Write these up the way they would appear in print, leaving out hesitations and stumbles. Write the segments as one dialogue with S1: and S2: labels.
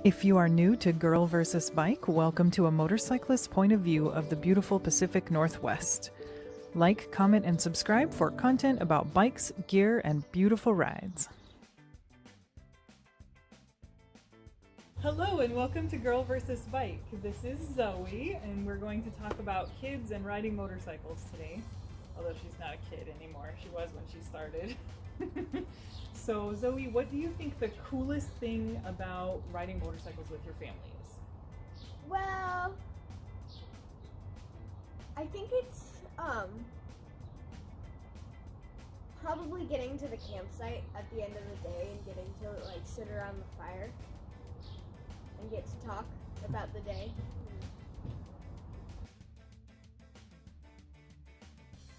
S1: If you are new to Girl versus Bike, welcome to a motorcyclist's point of view of the beautiful Pacific Northwest. Like, comment, and subscribe for content about bikes, gear, and beautiful rides. Hello and welcome to Girl versus Bike. This is Zoe and we're going to talk about kids and riding motorcycles today. Although she's not a kid anymore, she was when she started. So Zoe, what do you think the coolest thing about riding motorcycles with your family is?
S2: Well, I think it's probably getting to the campsite at the end of the day and getting to like sit around the fire and get to talk about the day.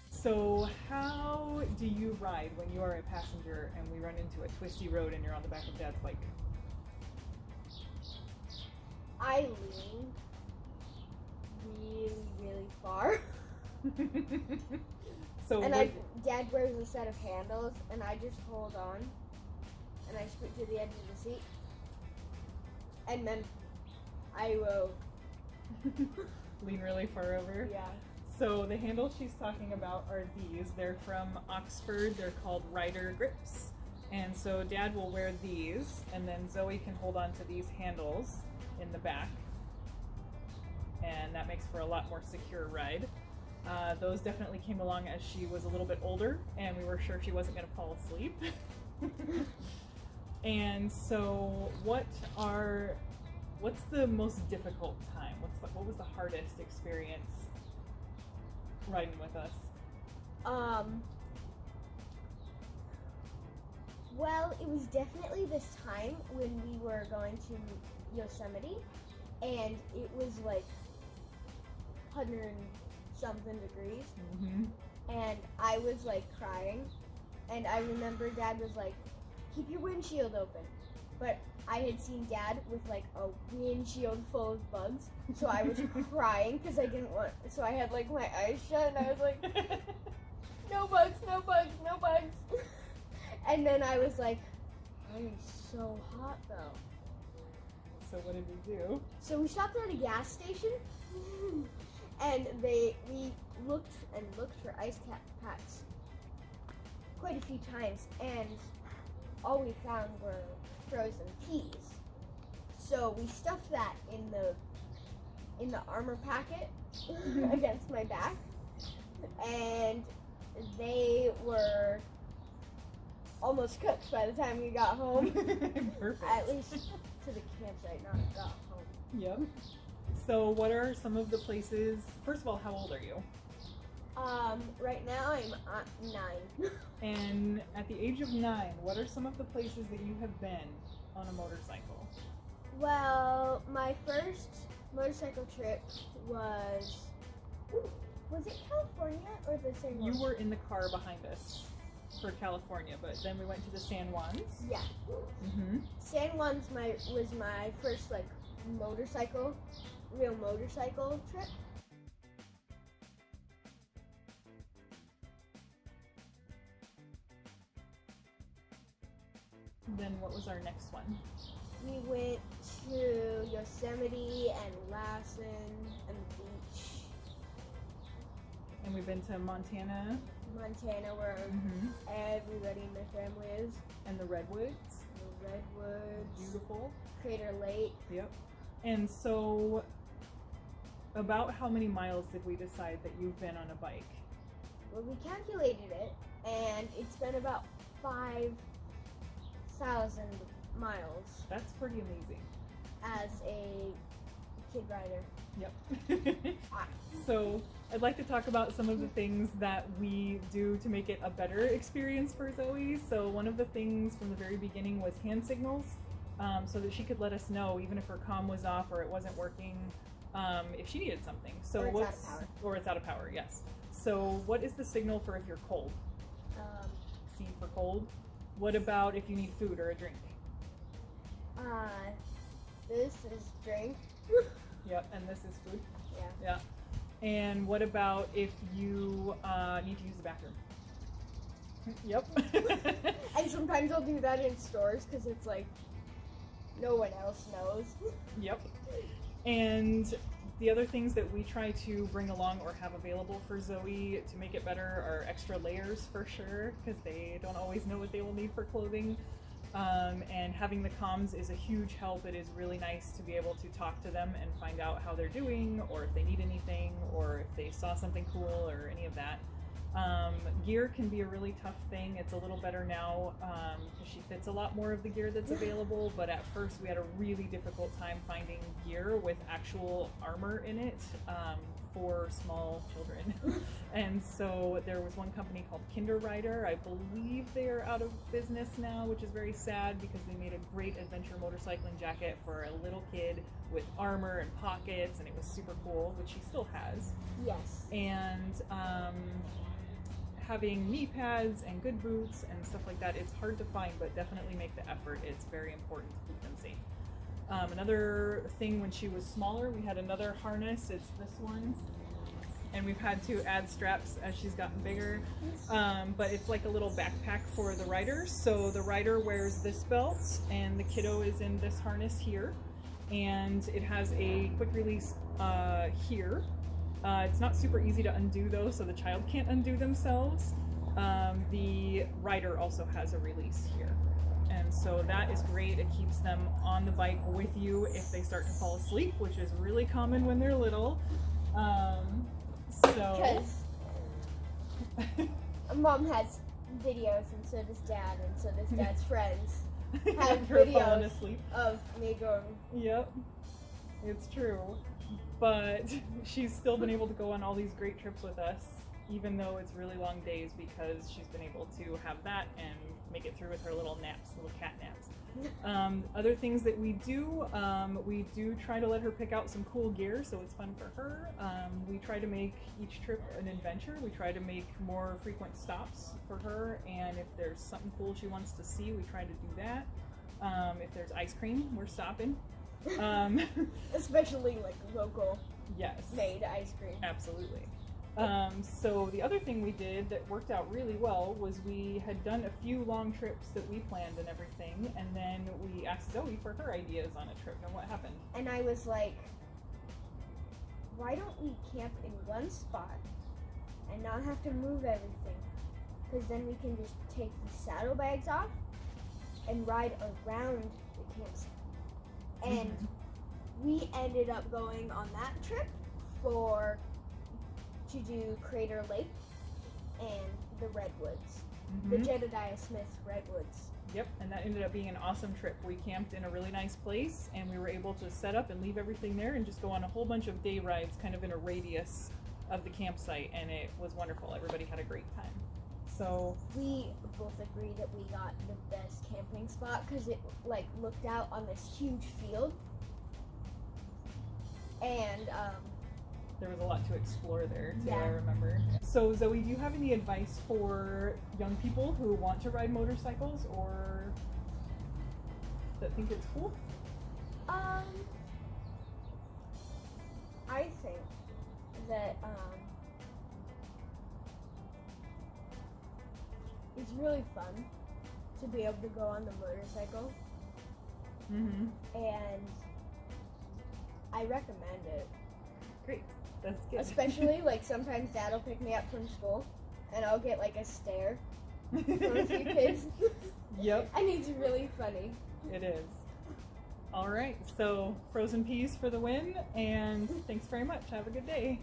S1: So how do you ride when you are a passenger and we run into a twisty road and you're on the back of Dad's bike?
S2: I lean really far.
S1: So
S2: And Dad wears a set of handles and I just hold on and I scoot to the edge of the seat. And then I will
S1: lean really far over?
S2: yeah.
S1: So the handles she's talking about are these. They're from Oxford. They're called rider grips. And so Dad will wear these, and then Zoe can hold on to these handles in the back. And that makes for a lot more secure ride. Those definitely came along as she was a little bit older, and we were sure she wasn't going to fall asleep. And so what's the most difficult time? What was the hardest experience riding with us?
S2: Well, it was definitely this time when we were going to Yosemite, and it was like 100 and something degrees, and I was like crying, and I remember Dad was like, keep your windshield open, but I had seen Dad with like a windshield full of bugs, so I was crying because I didn't want, so I had like my eyes shut and I was like, no bugs, no bugs, no bugs. And then I was like, I'm so hot though.
S1: So what did we do?
S2: So we stopped at a gas station and we looked and looked for ice packs quite a few times, and all we found were frozen peas. So we stuffed that in the armor packet against my back, and they were almost cooked by the time we got home.
S1: Perfect.
S2: At least to the campsite, not got home.
S1: Yep. So what are some of the places, first of all, how old are you?
S2: Right now I'm 9.
S1: And at the age of 9, what are some of the places that you have been on a motorcycle?
S2: Well, my first motorcycle trip was it California or the San Juan?
S1: You were in the car behind us for California, but then we went to the San Juans.
S2: Yeah. San Juan's was my first like real motorcycle trip.
S1: Then what was our next one?
S2: We went to Yosemite and Lassen and the beach.
S1: And we've been to Montana.
S2: Montana, where everybody in my family is.
S1: And the Redwoods.
S2: The Redwoods.
S1: Beautiful.
S2: Crater Lake.
S1: Yep. And so, about how many miles did we decide that you've been on a bike?
S2: Well, we calculated it, and it's been about 5,000 miles
S1: That's pretty amazing.
S2: as a kid rider.
S1: Yep. So I'd like to talk about some of the things that we do to make it a better experience for Zoe. So one of the things from the very beginning was hand signals, so that she could let us know even if her comm was off or it wasn't working, if she needed something. So
S2: Or it's out of power.
S1: Or it's out of power, yes. So what is the signal for if you're cold? C for cold. What about if you need food or a drink?
S2: This is drink.
S1: Yep, and this is food.
S2: Yeah.
S1: Yeah. And what about if you need to use the bathroom? Yep.
S2: And sometimes I'll do that in stores because it's like no one else knows.
S1: Yep. And the other things that we try to bring along or have available for Zoe to make it better are extra layers for sure, because they don't always know what they will need for clothing. And having the comms is a huge help. It is really nice to be able to talk to them and find out how they're doing, or if they need anything, or if they saw something cool, or any of that. Gear can be a really tough thing. It's a little better now because she fits a lot more of the gear that's available, but at first we had a really difficult time finding gear with actual armor in it for small children. And so there was one company called Kidriders. I believe they are out of business now, which is very sad because they made a great adventure motorcycling jacket for a little kid with armor and pockets, and it was super cool, which she still has.
S2: Yes.
S1: And having knee pads and good boots and stuff like that, it's hard to find, but definitely make the effort. It's very important to keep them safe. Another thing, when she was smaller, we had another harness. It's this one, and we've had to add straps as she's gotten bigger, but it's like a little backpack for the rider. So the rider wears this belt and the kiddo is in this harness here, and it has a quick release here. It's not super easy to undo though, so the child can't undo themselves. The rider also has a release here. And so that is great. It keeps them on the bike with you if they start to fall asleep, which is really common when they're little.
S2: Because Mom has videos, and so does Dad, and so does Dad's friends have videos of me going.
S1: Yep, it's true. But she's still been able to go on all these great trips with us, even though it's really long days, because she's been able to have that and make it through with her little naps, little cat naps. Other things that we do try to let her pick out some cool gear, so it's fun for her. We try to make each trip an adventure. We try to make more frequent stops for her, and if there's something cool she wants to see, we try to do that. If there's ice cream, we're stopping.
S2: Especially like local made ice cream.
S1: Absolutely. So the other thing we did that worked out really well was we had done a few long trips that we planned and everything, and then we asked Zoe for her ideas on a trip, and what happened?
S2: And I was like, why don't we camp in one spot and not have to move everything? Because then we can just take the saddlebags off and ride around the campsite. And we ended up going on that trip to do Crater Lake and the Redwoods, the Jedediah Smith Redwoods.
S1: Yep, and that ended up being an awesome trip. We camped in a really nice place, and we were able to set up and leave everything there and just go on a whole bunch of day rides kind of in a radius of the campsite, and it was wonderful. Everybody had a great time. So
S2: we both agreed that we got the best camping spot because it like looked out on this huge field, and
S1: there was a lot to explore there too, I remember. So Zoe, do you have any advice for young people who want to ride motorcycles or that think it's cool?
S2: I think that it's really fun to be able to go on the motorcycle. And I recommend it.
S1: Great. That's good.
S2: Especially like sometimes Dad will pick me up from school and I'll get like a stare from a few kids.
S1: Yep.
S2: And it's really funny.
S1: It is. All right. So frozen peas for the win, and thanks very much. Have a good day.